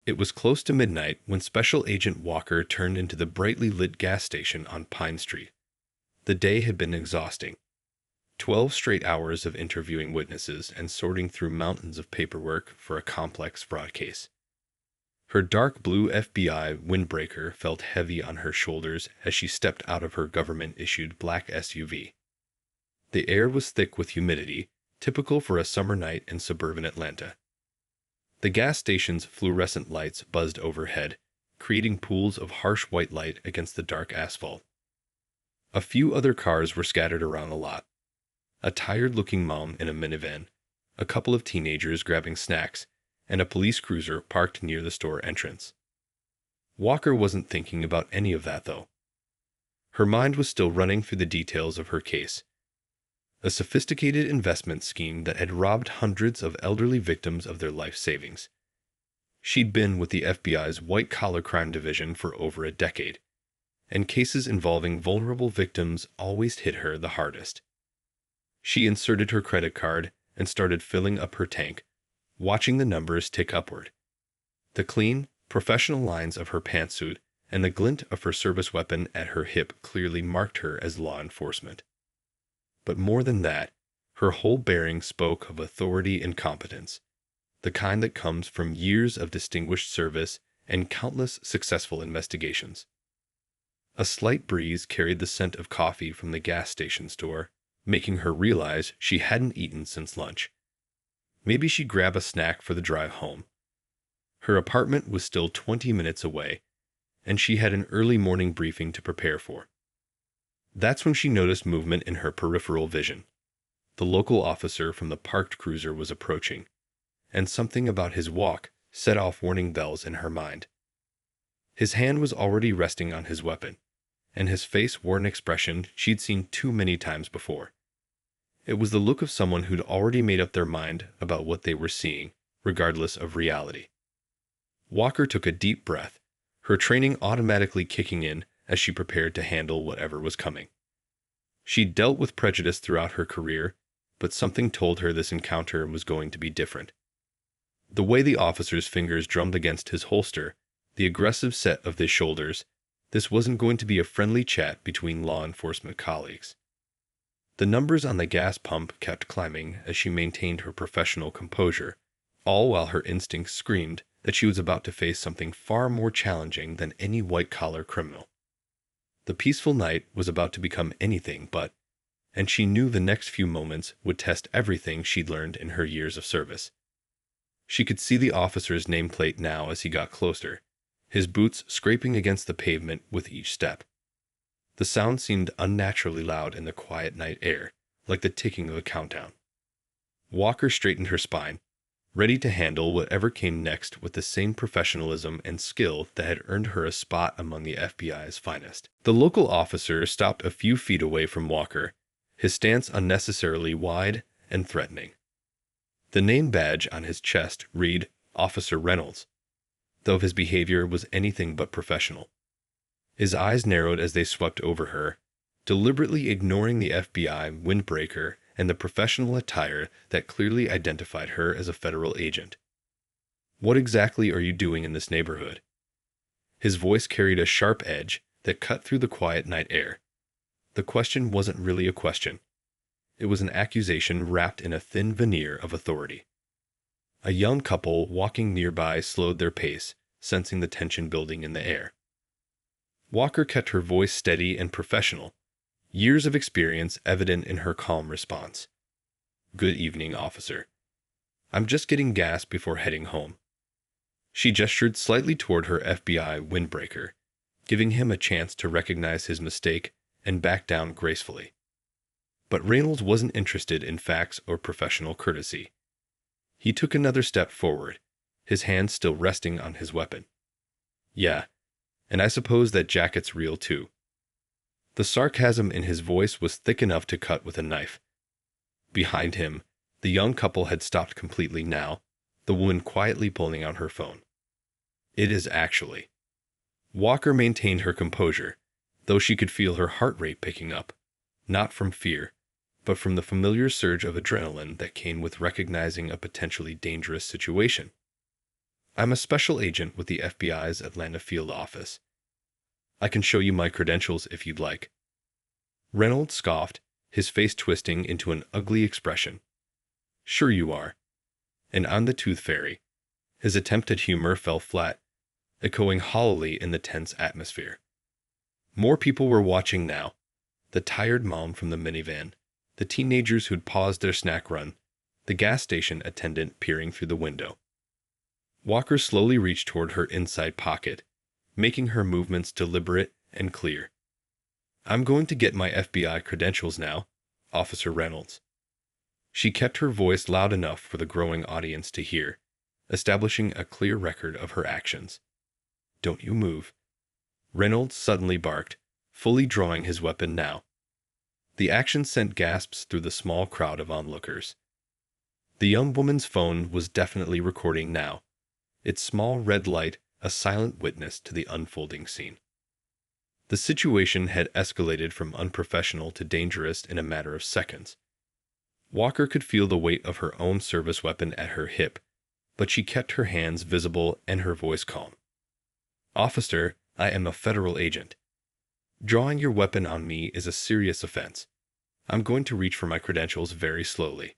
It was close to midnight when Special Agent Walker turned into the brightly lit gas station on Pine Street. The day had been exhausting. 12 straight hours of interviewing witnesses and sorting through mountains of paperwork for a complex fraud case. Her dark blue FBI windbreaker felt heavy on her shoulders as she stepped out of her government-issued black SUV. The air was thick with humidity, typical for a summer night in suburban Atlanta. The gas station's fluorescent lights buzzed overhead, creating pools of harsh white light against the dark asphalt. A few other cars were scattered around the lot. A tired-looking mom in a minivan, a couple of teenagers grabbing snacks, and a police cruiser parked near the store entrance. Walker wasn't thinking about any of that, though. Her mind was still running through the details of her case. A sophisticated investment scheme that had robbed hundreds of elderly victims of their life savings. She'd been with the FBI's white-collar crime division for over a decade, and cases involving vulnerable victims always hit her the hardest. She inserted her credit card and started filling up her tank, watching the numbers tick upward. The clean, professional lines of her pantsuit and the glint of her service weapon at her hip clearly marked her as law enforcement. But more than that, her whole bearing spoke of authority and competence, the kind that comes from years of distinguished service and countless successful investigations. A slight breeze carried the scent of coffee from the gas station store, making her realize she hadn't eaten since lunch. Maybe she'd grab a snack for the drive home. Her apartment was still 20 minutes away, and she had an early morning briefing to prepare for. That's when she noticed movement in her peripheral vision. The local officer from the parked cruiser was approaching, and something about his walk set off warning bells in her mind. His hand was already resting on his weapon, and his face wore an expression she'd seen too many times before. It was the look of someone who'd already made up their mind about what they were seeing, regardless of reality. Walker took a deep breath, her training automatically kicking in as she prepared to handle whatever was coming. She'd dealt with prejudice throughout her career, but something told her this encounter was going to be different. The way the officer's fingers drummed against his holster, the aggressive set of his shoulders, this wasn't going to be a friendly chat between law enforcement colleagues. The numbers on the gas pump kept climbing as she maintained her professional composure, all while her instincts screamed that she was about to face something far more challenging than any white-collar criminal. The peaceful night was about to become anything but, and she knew the next few moments would test everything she'd learned in her years of service. She could see the officer's nameplate now as he got closer, his boots scraping against the pavement with each step. The sound seemed unnaturally loud in the quiet night air, like the ticking of a countdown. Walker straightened her spine, ready to handle whatever came next with the same professionalism and skill that had earned her a spot among the FBI's finest. The local officer stopped a few feet away from Walker, his stance unnecessarily wide and threatening. The name badge on his chest read Officer Reynolds, though his behavior was anything but professional. His eyes narrowed as they swept over her, deliberately ignoring the FBI windbreaker and the professional attire that clearly identified her as a federal agent. "What exactly are you doing in this neighborhood?" His voice carried a sharp edge that cut through the quiet night air. The question wasn't really a question. It was an accusation wrapped in a thin veneer of authority. A young couple walking nearby slowed their pace, sensing the tension building in the air. Walker kept her voice steady and professional, years of experience evident in her calm response. "Good evening, officer. I'm just getting gas before heading home." She gestured slightly toward her FBI windbreaker, giving him a chance to recognize his mistake and back down gracefully. But Reynolds wasn't interested in facts or professional courtesy. He took another step forward, his hand still resting on his weapon. "Yeah, and I suppose that jacket's real too." The sarcasm in his voice was thick enough to cut with a knife. Behind him, the young couple had stopped completely now, the woman quietly pulling out her phone. "It is actually." Walker maintained her composure, though she could feel her heart rate picking up, not from fear, but from the familiar surge of adrenaline that came with recognizing a potentially dangerous situation. I'm a special agent with the FBI's Atlanta field office. I can show you my credentials if you'd like. Reynolds scoffed, his face twisting into an ugly expression. Sure you are. And I'm the Tooth Fairy. His attempt at humor fell flat, echoing hollowly in the tense atmosphere. More people were watching now. The tired mom from the minivan, the teenagers who'd paused their snack run, the gas station attendant peering through the window. Walker slowly reached toward her inside pocket, making her movements deliberate and clear. I'm going to get my FBI credentials now, Officer Reynolds. She kept her voice loud enough for the growing audience to hear, establishing a clear record of her actions. Don't you move. Reynolds suddenly barked, fully drawing his weapon now. The action sent gasps through the small crowd of onlookers. The young woman's phone was definitely recording now, its small red light a silent witness to the unfolding scene. The situation had escalated from unprofessional to dangerous in a matter of seconds. Walker could feel the weight of her own service weapon at her hip, but she kept her hands visible and her voice calm. Officer, I am a federal agent. Drawing your weapon on me is a serious offense. I'm going to reach for my credentials very slowly.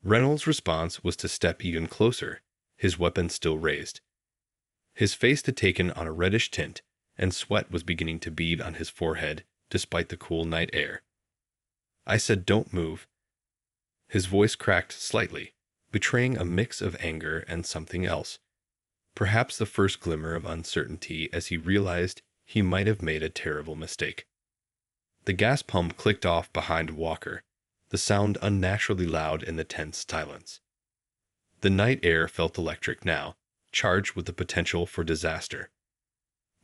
Reynolds' response was to step even closer, his weapon still raised. His face had taken on a reddish tint, and sweat was beginning to bead on his forehead despite the cool night air. I said don't move. His voice cracked slightly, betraying a mix of anger and something else, perhaps the first glimmer of uncertainty as he realized he might have made a terrible mistake. The gas pump clicked off behind Walker, the sound unnaturally loud in the tense silence. The night air felt electric now, charged with the potential for disaster.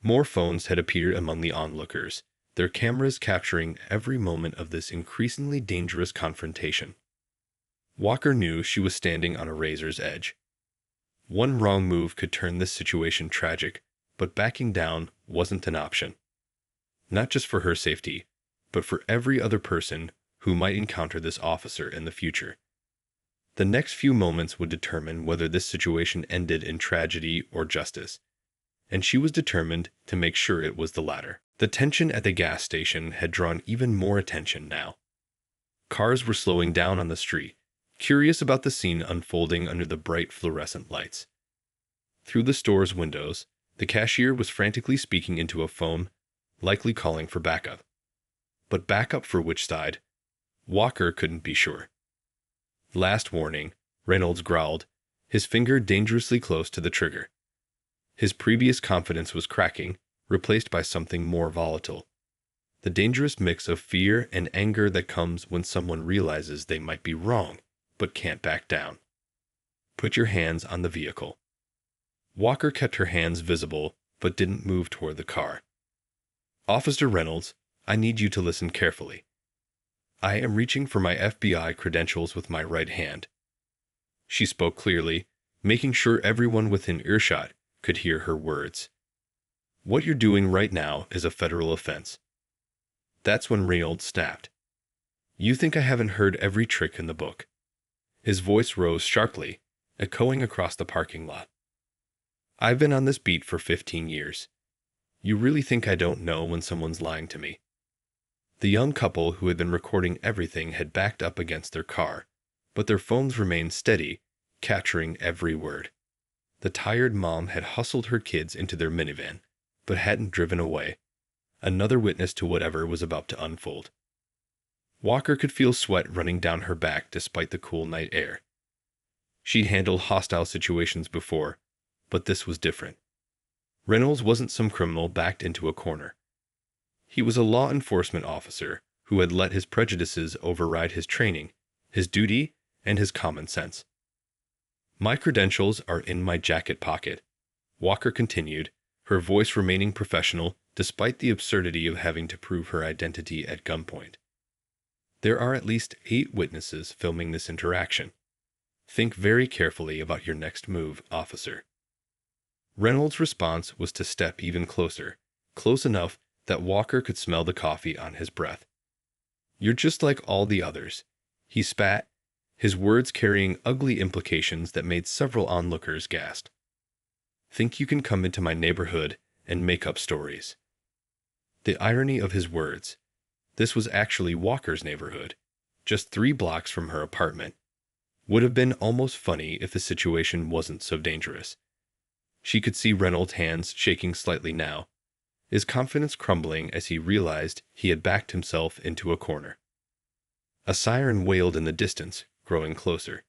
More phones had appeared among the onlookers, their cameras capturing every moment of this increasingly dangerous confrontation. Walker knew she was standing on a razor's edge. One wrong move could turn this situation tragic, but backing down wasn't an option. Not just for her safety, but for every other person who might encounter this officer in the future. The next few moments would determine whether this situation ended in tragedy or justice, and she was determined to make sure it was the latter. The tension at the gas station had drawn even more attention now. Cars were slowing down on the street, curious about the scene unfolding under the bright fluorescent lights. Through the store's windows, the cashier was frantically speaking into a phone, likely calling for backup. But backup for which side? Walker couldn't be sure. Last warning, Reynolds growled, his finger dangerously close to the trigger. His previous confidence was cracking, replaced by something more volatile. The dangerous mix of fear and anger that comes when someone realizes they might be wrong, but can't back down. Put your hands on the vehicle. Walker kept her hands visible, but didn't move toward the car. Officer Reynolds, I need you to listen carefully. I am reaching for my FBI credentials with my right hand. She spoke clearly, making sure everyone within earshot could hear her words. What you're doing right now is a federal offense. That's when Reynolds snapped. You think I haven't heard every trick in the book? His voice rose sharply, echoing across the parking lot. I've been on this beat for 15 years. You really think I don't know when someone's lying to me? The young couple who had been recording everything had backed up against their car, but their phones remained steady, capturing every word. The tired mom had hustled her kids into their minivan, but hadn't driven away, another witness to whatever was about to unfold. Walker could feel sweat running down her back despite the cool night air. She'd handled hostile situations before, but this was different. Reynolds wasn't some criminal backed into a corner. He was a law enforcement officer who had let his prejudices override his training, his duty, and his common sense. My credentials are in my jacket pocket, Walker continued, her voice remaining professional despite the absurdity of having to prove her identity at gunpoint. There are at least 8 witnesses filming this interaction. Think very carefully about your next move, officer. Reynolds' response was to step even closer, close enough that Walker could smell the coffee on his breath. You're just like all the others, he spat, his words carrying ugly implications that made several onlookers gasp. Think you can come into my neighborhood and make up stories. The irony of his words. This was actually Walker's neighborhood, just 3 blocks from her apartment. Would have been almost funny if the situation wasn't so dangerous. She could see Reynolds' hands shaking slightly now, his confidence crumbling as he realized he had backed himself into a corner. A siren wailed in the distance, growing closer.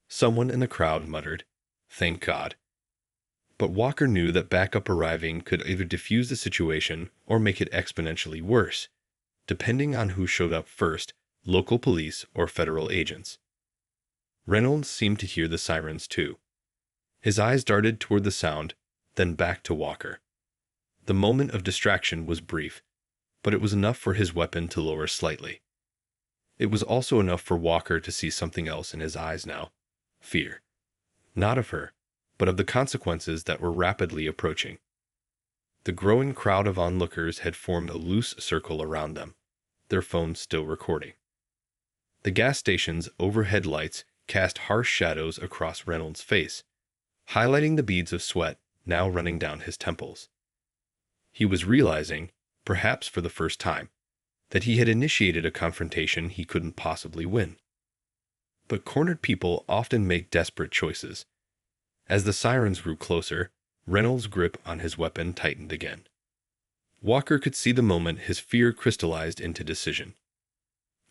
Someone in the crowd muttered, "Thank God." But Walker knew that backup arriving could either defuse the situation or make it exponentially worse, depending on who showed up first, local police or federal agents. Reynolds seemed to hear the sirens too. His eyes darted toward the sound, then back to Walker. The moment of distraction was brief, but it was enough for his weapon to lower slightly. It was also enough for Walker to see something else in his eyes now. Fear. Not of her, but of the consequences that were rapidly approaching. The growing crowd of onlookers had formed a loose circle around them, their phones still recording. The gas station's overhead lights cast harsh shadows across Reynolds' face, highlighting the beads of sweat now running down his temples. He was realizing, perhaps for the first time, that he had initiated a confrontation he couldn't possibly win. But cornered people often make desperate choices. As the sirens grew closer, Reynolds' grip on his weapon tightened again. Walker could see the moment his fear crystallized into decision.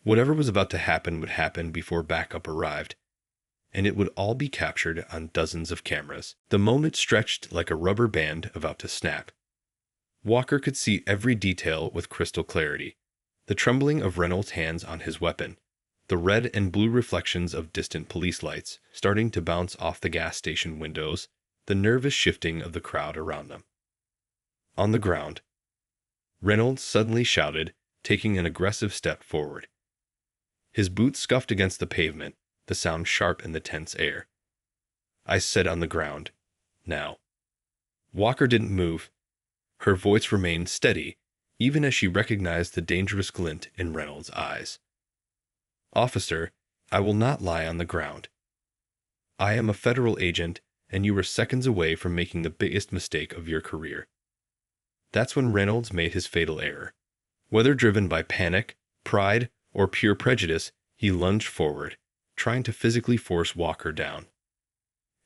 Whatever was about to happen would happen before backup arrived, and it would all be captured on dozens of cameras. The moment stretched like a rubber band about to snap. Walker could see every detail with crystal clarity. The trembling of Reynolds' hands on his weapon, the red and blue reflections of distant police lights starting to bounce off the gas station windows, the nervous shifting of the crowd around them. On the ground, Reynolds suddenly shouted, taking an aggressive step forward. His boots scuffed against the pavement, the sound sharp in the tense air. "I said on the ground. Now." Walker didn't move. Her voice remained steady, even as she recognized the dangerous glint in Reynolds' eyes. "Officer, I will not lie on the ground. I am a federal agent, and you were seconds away from making the biggest mistake of your career." That's when Reynolds made his fatal error. Whether driven by panic, pride, or pure prejudice, he lunged forward, trying to physically force Walker down.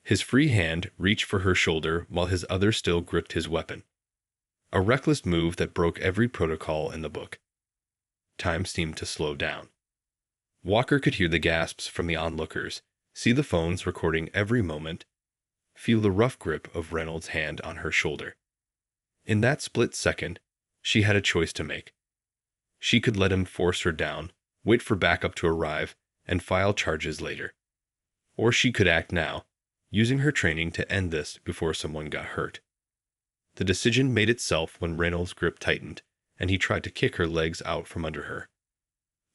His free hand reached for her shoulder while his other still gripped his weapon. A reckless move that broke every protocol in the book. Time seemed to slow down. Walker could hear the gasps from the onlookers, see the phones recording every moment, feel the rough grip of Reynolds' hand on her shoulder. In that split second, she had a choice to make. She could let him force her down, wait for backup to arrive, and file charges later. Or she could act now, using her training to end this before someone got hurt. The decision made itself when Reynolds' grip tightened, and he tried to kick her legs out from under her.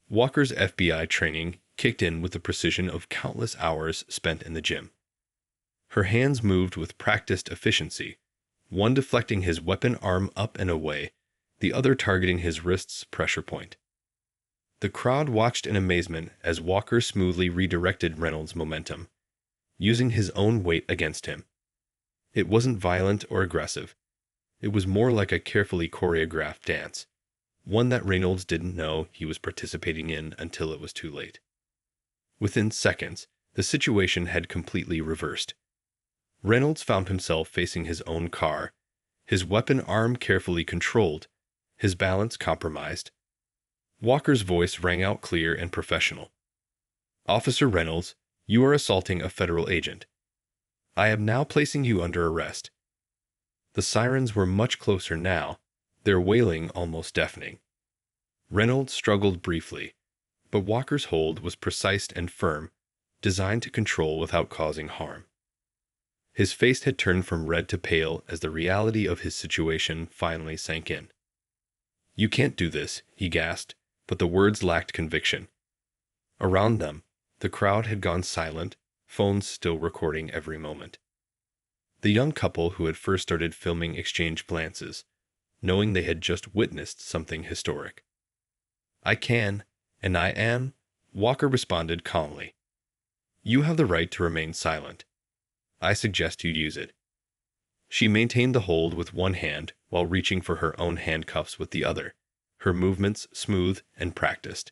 Walker's FBI training kicked in with the precision of countless hours spent in the gym. Her hands moved with practiced efficiency, one deflecting his weapon arm up and away, the other targeting his wrist's pressure point. The crowd watched in amazement as Walker smoothly redirected Reynolds' momentum, using his own weight against him. It wasn't violent or aggressive. It was more like a carefully choreographed dance, one that Reynolds didn't know he was participating in until it was too late. Within seconds, the situation had completely reversed. Reynolds found himself facing his own car, his weapon arm carefully controlled, his balance compromised. Walker's voice rang out clear and professional. "Officer Reynolds, you are assaulting a federal agent. I am now placing you under arrest." The sirens were much closer now, their wailing almost deafening. Reynolds struggled briefly, but Walker's hold was precise and firm, designed to control without causing harm. His face had turned from red to pale as the reality of his situation finally sank in. "You can't do this," he gasped, but the words lacked conviction. Around them, the crowd had gone silent, phones still recording every moment. The young couple who had first started filming exchanged glances, knowing they had just witnessed something historic. "I can, and I am," Walker responded calmly. "You have the right to remain silent. I suggest you use it." She maintained the hold with one hand while reaching for her own handcuffs with the other, her movements smooth and practiced.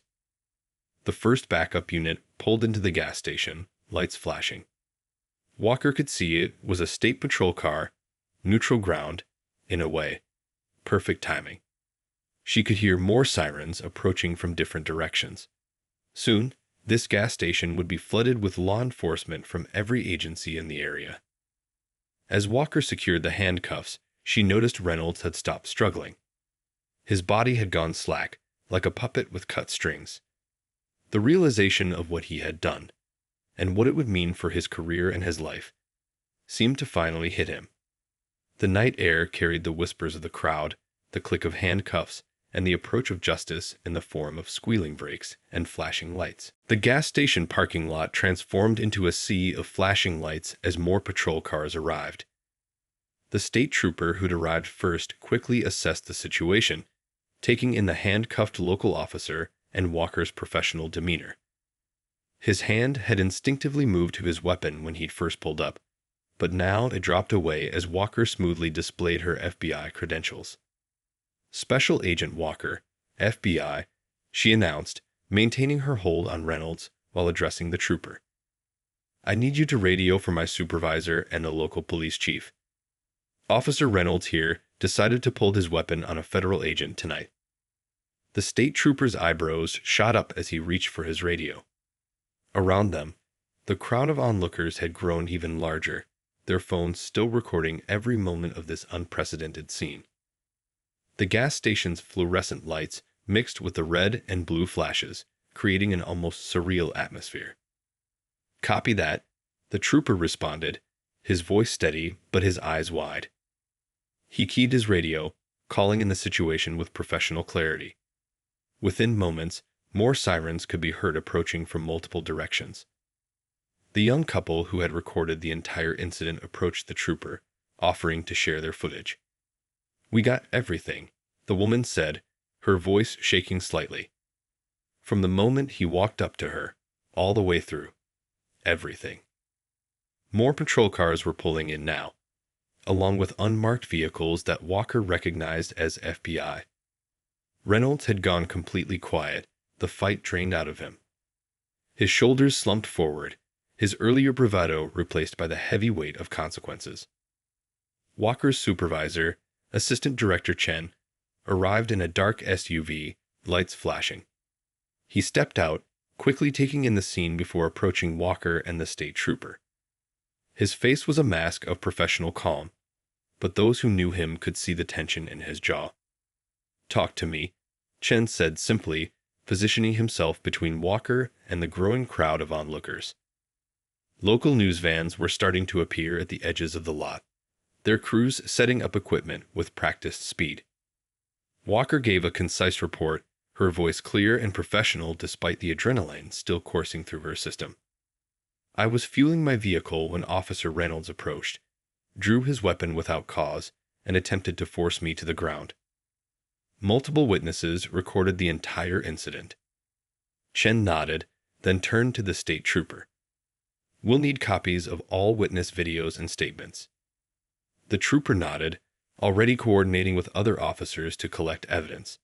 The first backup unit pulled into the gas station, lights flashing. Walker could see it was a state patrol car, neutral ground, in a way. Perfect timing. She could hear more sirens approaching from different directions. Soon, this gas station would be flooded with law enforcement from every agency in the area. As Walker secured the handcuffs, she noticed Reynolds had stopped struggling. His body had gone slack, like a puppet with cut strings. The realization of what he had done, and what it would mean for his career and his life, seemed to finally hit him. The night air carried the whispers of the crowd, the click of handcuffs, and the approach of justice in the form of squealing brakes and flashing lights. The gas station parking lot transformed into a sea of flashing lights as more patrol cars arrived. The state trooper who'd arrived first quickly assessed the situation, taking in the handcuffed local officer and Walker's professional demeanor. His hand had instinctively moved to his weapon when he'd first pulled up, but now it dropped away as Walker smoothly displayed her FBI credentials. Special Agent Walker, FBI, she announced, maintaining her hold on Reynolds while addressing the trooper. I need you to radio for my supervisor and the local police chief. Officer Reynolds here decided to pull his weapon on a federal agent tonight. The state trooper's eyebrows shot up as he reached for his radio. Around them, the crowd of onlookers had grown even larger, their phones still recording every moment of this unprecedented scene. The gas station's fluorescent lights mixed with the red and blue flashes, creating an almost surreal atmosphere. Copy that, the trooper responded, his voice steady but his eyes wide. He keyed his radio, calling in the situation with professional clarity. Within moments, more sirens could be heard approaching from multiple directions. The young couple who had recorded the entire incident approached the trooper, offering to share their footage. We got everything, the woman said, her voice shaking slightly. From the moment he walked up to her, all the way through. Everything. More patrol cars were pulling in now, along with unmarked vehicles that Walker recognized as FBI. Reynolds had gone completely quiet, the fight drained out of him. His shoulders slumped forward, his earlier bravado replaced by the heavy weight of consequences. Walker's supervisor, Assistant Director Chen, arrived in a dark SUV, lights flashing. He stepped out, quickly taking in the scene before approaching Walker and the state trooper. His face was a mask of professional calm, but those who knew him could see the tension in his jaw. Talk to me, Chen said simply, positioning himself between Walker and the growing crowd of onlookers. Local news vans were starting to appear at the edges of the lot, their crews setting up equipment with practiced speed. Walker gave a concise report, her voice clear and professional despite the adrenaline still coursing through her system. I was fueling my vehicle when Officer Reynolds approached, drew his weapon without cause, and attempted to force me to the ground. Multiple witnesses recorded the entire incident. Chen nodded, then turned to the state trooper. We'll need copies of all witness videos and statements. The trooper nodded, already coordinating with other officers to collect evidence.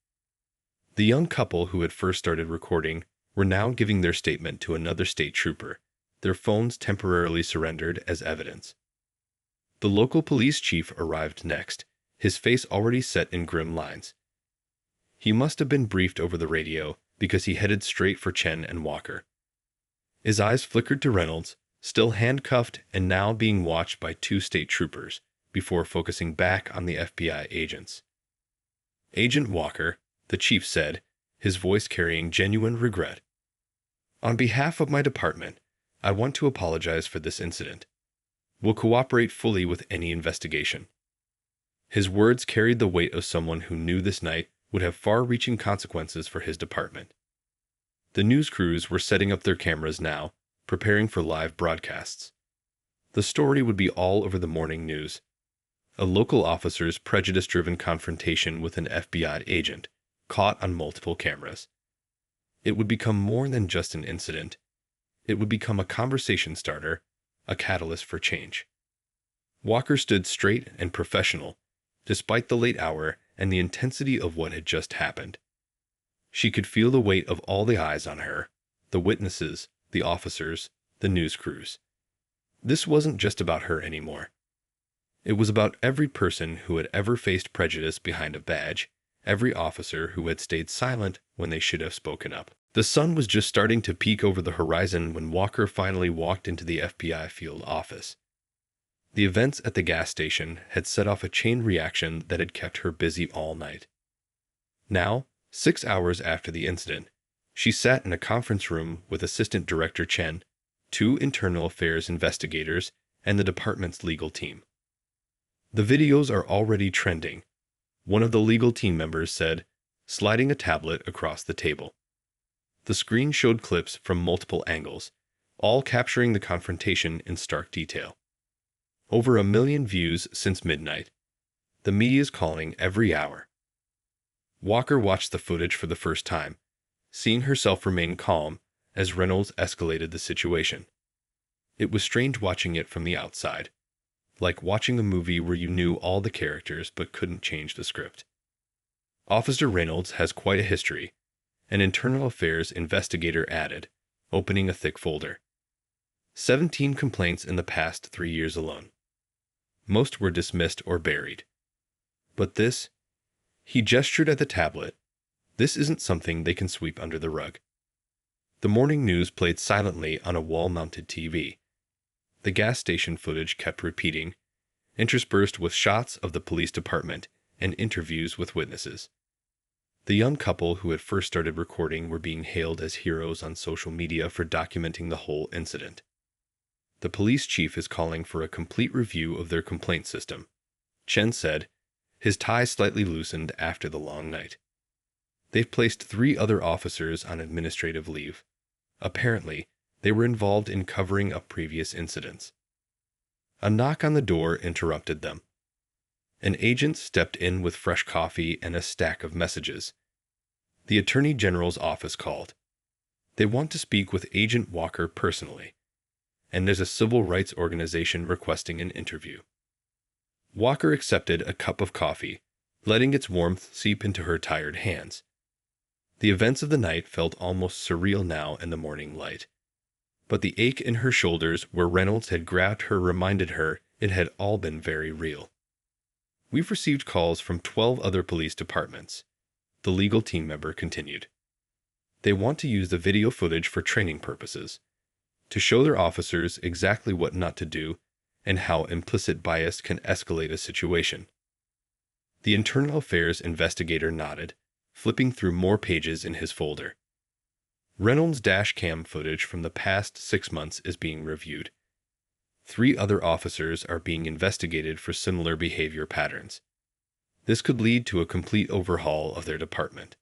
The young couple who had first started recording were now giving their statement to another state trooper, their phones temporarily surrendered as evidence. The local police chief arrived next, his face already set in grim lines. He must have been briefed over the radio because he headed straight for Chen and Walker. His eyes flickered to Reynolds, still handcuffed and now being watched by two state troopers, before focusing back on the FBI agents. Agent Walker, the chief said, his voice carrying genuine regret. On behalf of my department, I want to apologize for this incident. We'll cooperate fully with any investigation. His words carried the weight of someone who knew this night would have far-reaching consequences for his department. The news crews were setting up their cameras now, preparing for live broadcasts. The story would be all over the morning news. A local officer's prejudice-driven confrontation with an FBI agent, caught on multiple cameras. It would become more than just an incident. It would become a conversation starter, a catalyst for change. Walker stood straight and professional, despite the late hour and the intensity of what had just happened. She could feel the weight of all the eyes on her, the witnesses, the officers, the news crews. This wasn't just about her anymore. It was about every person who had ever faced prejudice behind a badge, every officer who had stayed silent when they should have spoken up. The sun was just starting to peek over the horizon when Walker finally walked into the FBI field office. The events at the gas station had set off a chain reaction that had kept her busy all night. Now, 6 hours after the incident, she sat in a conference room with Assistant Director Chen, 2 internal affairs investigators, and the department's legal team. The videos are already trending, one of the legal team members said, sliding a tablet across the table. The screen showed clips from multiple angles, all capturing the confrontation in stark detail. Over 1 million views since midnight. The media's calling every hour. Walker watched the footage for the first time, seeing herself remain calm as Reynolds escalated the situation. It was strange watching it from the outside, like watching a movie where you knew all the characters but couldn't change the script. Officer Reynolds has quite a history, an internal affairs investigator added, opening a thick folder. 17 complaints in the past 3 years alone. Most were dismissed or buried. But this, he gestured at the tablet, this isn't something they can sweep under the rug. The morning news played silently on a wall-mounted TV. The gas station footage kept repeating, interspersed with shots of the police department and interviews with witnesses. The young couple who had first started recording were being hailed as heroes on social media for documenting the whole incident. The police chief is calling for a complete review of their complaint system, Chen said, his tie slightly loosened after the long night. They've placed 3 other officers on administrative leave. Apparently, they were involved in covering up previous incidents. A knock on the door interrupted them. An agent stepped in with fresh coffee and a stack of messages. The Attorney General's office called. They want to speak with Agent Walker personally, and there's a civil rights organization requesting an interview. Walker accepted a cup of coffee, letting its warmth seep into her tired hands. The events of the night felt almost surreal now in the morning light. But the ache in her shoulders where Reynolds had grabbed her reminded her it had all been very real. We've received calls from 12 other police departments, the legal team member continued. They want to use the video footage for training purposes, to show their officers exactly what not to do and how implicit bias can escalate a situation. The internal affairs investigator nodded, flipping through more pages in his folder. Reynolds' dash cam footage from the past 6 months is being reviewed. 3 other officers are being investigated for similar behavior patterns. This could lead to a complete overhaul of their department.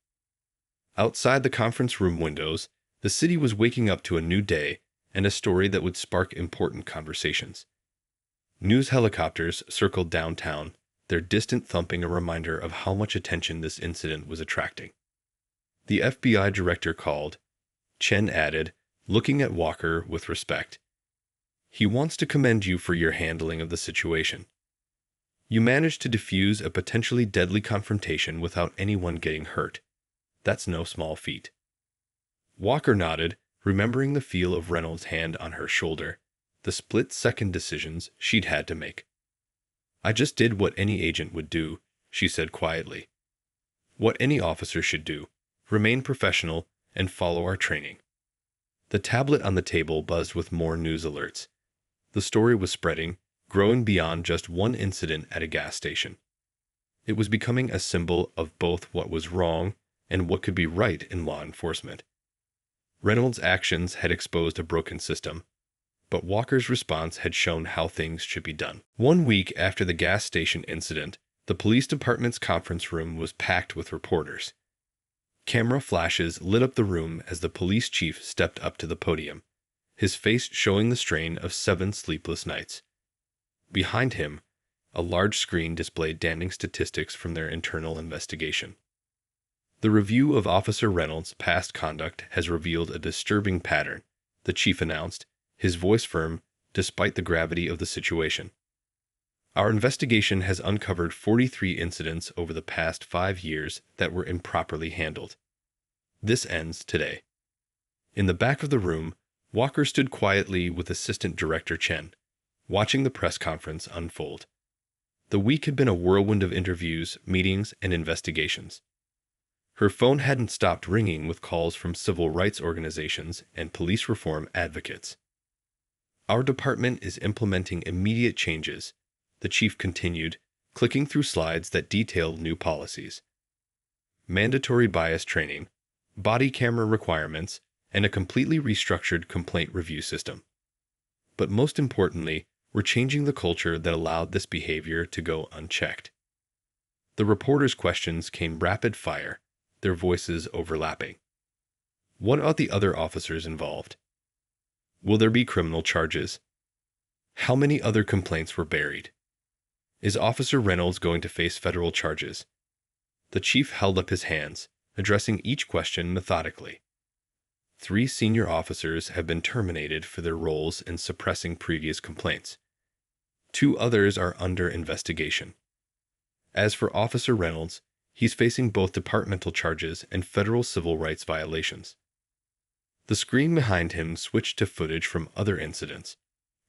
Outside the conference room windows, the city was waking up to a new day and a story that would spark important conversations. News helicopters circled downtown, their distant thumping a reminder of how much attention this incident was attracting. The FBI director called. Chen added, looking at Walker with respect. He wants to commend you for your handling of the situation. You managed to defuse a potentially deadly confrontation without anyone getting hurt. That's no small feat. Walker nodded, remembering the feel of Reynolds' hand on her shoulder, the split-second decisions she'd had to make. I just did what any agent would do, she said quietly. What any officer should do, remain professional and follow our training. The tablet on the table buzzed with more news alerts. The story was spreading, growing beyond just one incident at a gas station. It was becoming a symbol of both what was wrong and what could be right in law enforcement. Reynolds' actions had exposed a broken system, but Walker's response had shown how things should be done. 1 week after the gas station incident, the police department's conference room was packed with reporters. Camera flashes lit up the room as the police chief stepped up to the podium, his face showing the strain of 7 sleepless nights. Behind him, a large screen displayed damning statistics from their internal investigation. The review of Officer Reynolds' past conduct has revealed a disturbing pattern, the chief announced, his voice firm despite the gravity of the situation. Our investigation has uncovered 43 incidents over the past 5 years that were improperly handled. This ends today. In the back of the room, Walker stood quietly with Assistant Director Chen, watching the press conference unfold. The week had been a whirlwind of interviews, meetings, and investigations. Her phone hadn't stopped ringing with calls from civil rights organizations and police reform advocates. Our department is implementing immediate changes, the chief continued, clicking through slides that detailed new policies. Mandatory bias training, body camera requirements, and a completely restructured complaint review system. But most importantly, we're changing the culture that allowed this behavior to go unchecked. The reporters' questions came rapid fire, their voices overlapping. What about the other officers involved? Will there be criminal charges? How many other complaints were buried? Is Officer Reynolds going to face federal charges? The chief held up his hands, addressing each question methodically. 3 senior officers have been terminated for their roles in suppressing previous complaints. 2 others are under investigation. As for Officer Reynolds, he's facing both departmental charges and federal civil rights violations. The screen behind him switched to footage from other incidents,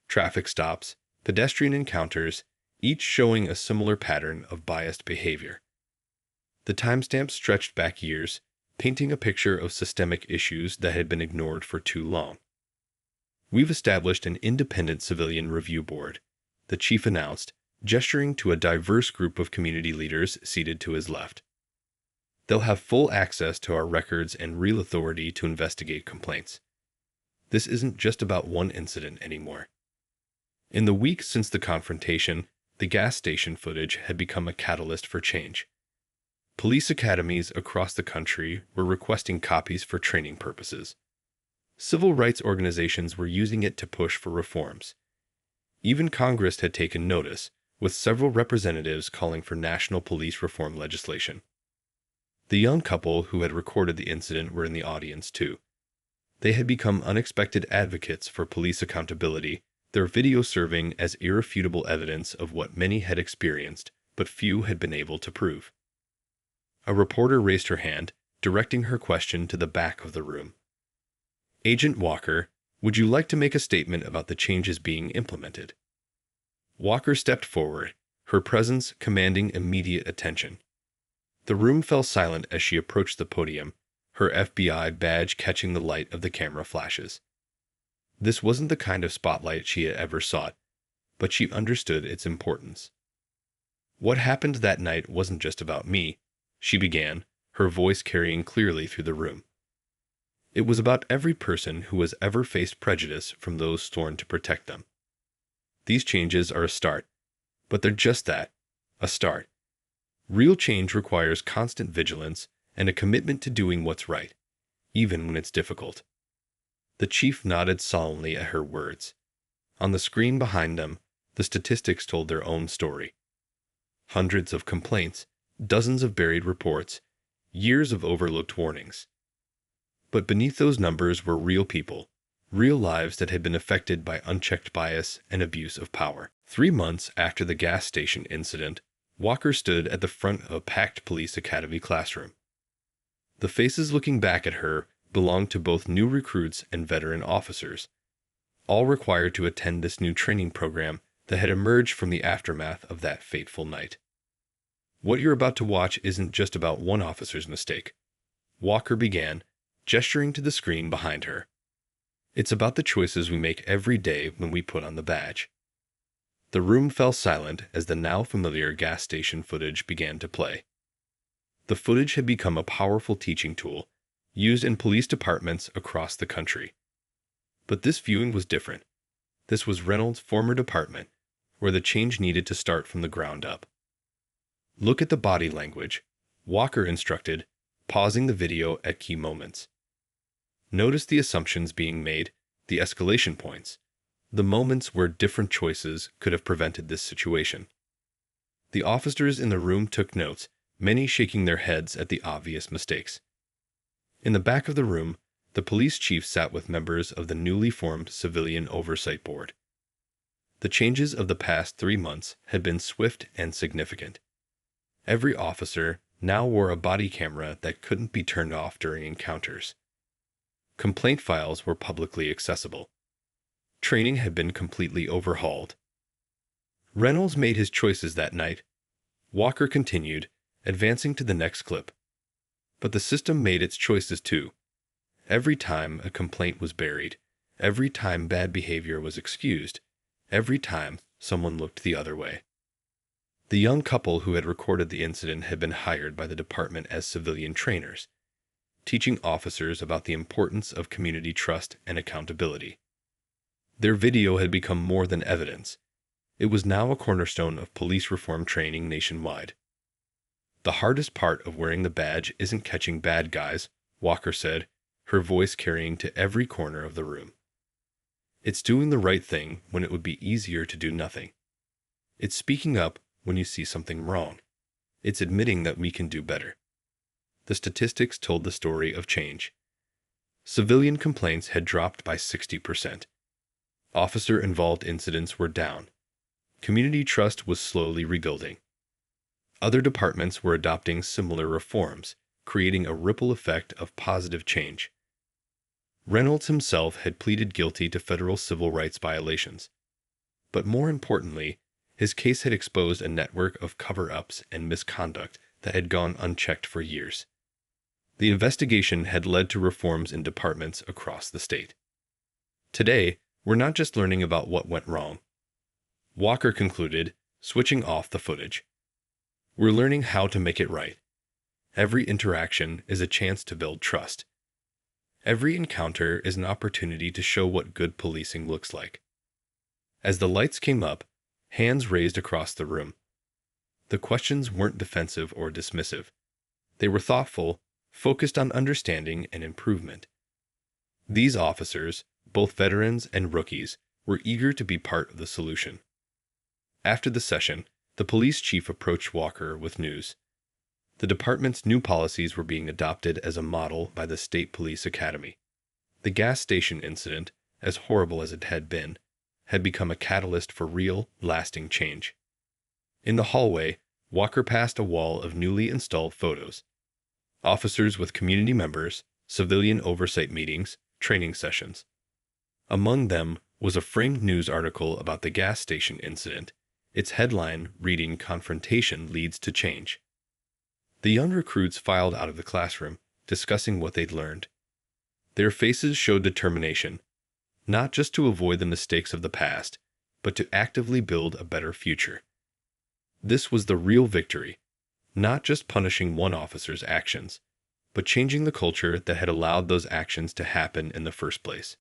traffic stops, pedestrian encounters, each showing a similar pattern of biased behavior. The timestamps stretched back years, painting a picture of systemic issues that had been ignored for too long. We've established an independent civilian review board, the chief announced, gesturing to a diverse group of community leaders seated to his left. They'll have full access to our records and real authority to investigate complaints. This isn't just about one incident anymore. In the weeks since the confrontation, the gas station footage had become a catalyst for change. Police academies across the country were requesting copies for training purposes. Civil rights organizations were using it to push for reforms. Even Congress had taken notice, with several representatives calling for national police reform legislation. The young couple who had recorded the incident were in the audience too. They had become unexpected advocates for police accountability, their video serving as irrefutable evidence of what many had experienced, but few had been able to prove. A reporter raised her hand, directing her question to the back of the room. Agent Walker, would you like to make a statement about the changes being implemented? Walker stepped forward, her presence commanding immediate attention. The room fell silent as she approached the podium, her FBI badge catching the light of the camera flashes. This wasn't the kind of spotlight she had ever sought, but she understood its importance. What happened that night wasn't just about me, she began, her voice carrying clearly through the room. It was about every person who has ever faced prejudice from those sworn to protect them. These changes are a start, but they're just that, a start. Real change requires constant vigilance and a commitment to doing what's right, even when it's difficult. The chief nodded solemnly at her words. On the screen behind them, the statistics told their own story. Hundreds of complaints, dozens of buried reports, years of overlooked warnings. But beneath those numbers were real people, real lives that had been affected by unchecked bias and abuse of power. 3 months after the gas station incident, Walker stood at the front of a packed police academy classroom. The faces looking back at her belonged to both new recruits and veteran officers, all required to attend this new training program that had emerged from the aftermath of that fateful night. What you're about to watch isn't just about one officer's mistake, Walker began, gesturing to the screen behind her. It's about the choices we make every day when we put on the badge. The room fell silent as the now familiar gas station footage began to play. The footage had become a powerful teaching tool, used in police departments across the country. But this viewing was different. This was Reynolds' former department, where the change needed to start from the ground up. Look at the body language, Walker instructed, pausing the video at key moments. Notice the assumptions being made, the escalation points, the moments where different choices could have prevented this situation. The officers in the room took notes, many shaking their heads at the obvious mistakes. In the back of the room, the police chief sat with members of the newly formed Civilian Oversight Board. The changes of the past 3 months had been swift and significant. Every officer now wore a body camera that couldn't be turned off during encounters. Complaint files were publicly accessible. Training had been completely overhauled. Reynolds made his choices that night. Walker continued, advancing to the next clip. But the system made its choices too. Every time a complaint was buried, every time bad behavior was excused, every time someone looked the other way. The young couple who had recorded the incident had been hired by the department as civilian trainers, teaching officers about the importance of community trust and accountability. Their video had become more than evidence. It was now a cornerstone of police reform training nationwide. The hardest part of wearing the badge isn't catching bad guys, Walker said, her voice carrying to every corner of the room. It's doing the right thing when it would be easier to do nothing. It's speaking up when you see something wrong. It's admitting that we can do better. The statistics told the story of change. Civilian complaints had dropped by 60%. Officer-involved incidents were down. Community trust was slowly rebuilding. Other departments were adopting similar reforms, creating a ripple effect of positive change. Reynolds himself had pleaded guilty to federal civil rights violations. But more importantly, his case had exposed a network of cover-ups and misconduct that had gone unchecked for years. The investigation had led to reforms in departments across the state. Today, we're not just learning about what went wrong. Walker concluded, switching off the footage. We're learning how to make it right. Every interaction is a chance to build trust. Every encounter is an opportunity to show what good policing looks like. As the lights came up, hands raised across the room. The questions weren't defensive or dismissive. They were thoughtful, focused on understanding and improvement. These officers, both veterans and rookies, were eager to be part of the solution. After the session, the police chief approached Walker with news. The department's new policies were being adopted as a model by the State Police Academy. The gas station incident, as horrible as it had been, had become a catalyst for real, lasting change. In the hallway, Walker passed a wall of newly installed photos. Officers with community members, civilian oversight meetings, training sessions. Among them was a framed news article about the gas station incident, its headline reading "Confrontation Leads to Change." The young recruits filed out of the classroom, discussing what they'd learned. Their faces showed determination, not just to avoid the mistakes of the past, but to actively build a better future. This was the real victory, not just punishing one officer's actions, but changing the culture that had allowed those actions to happen in the first place.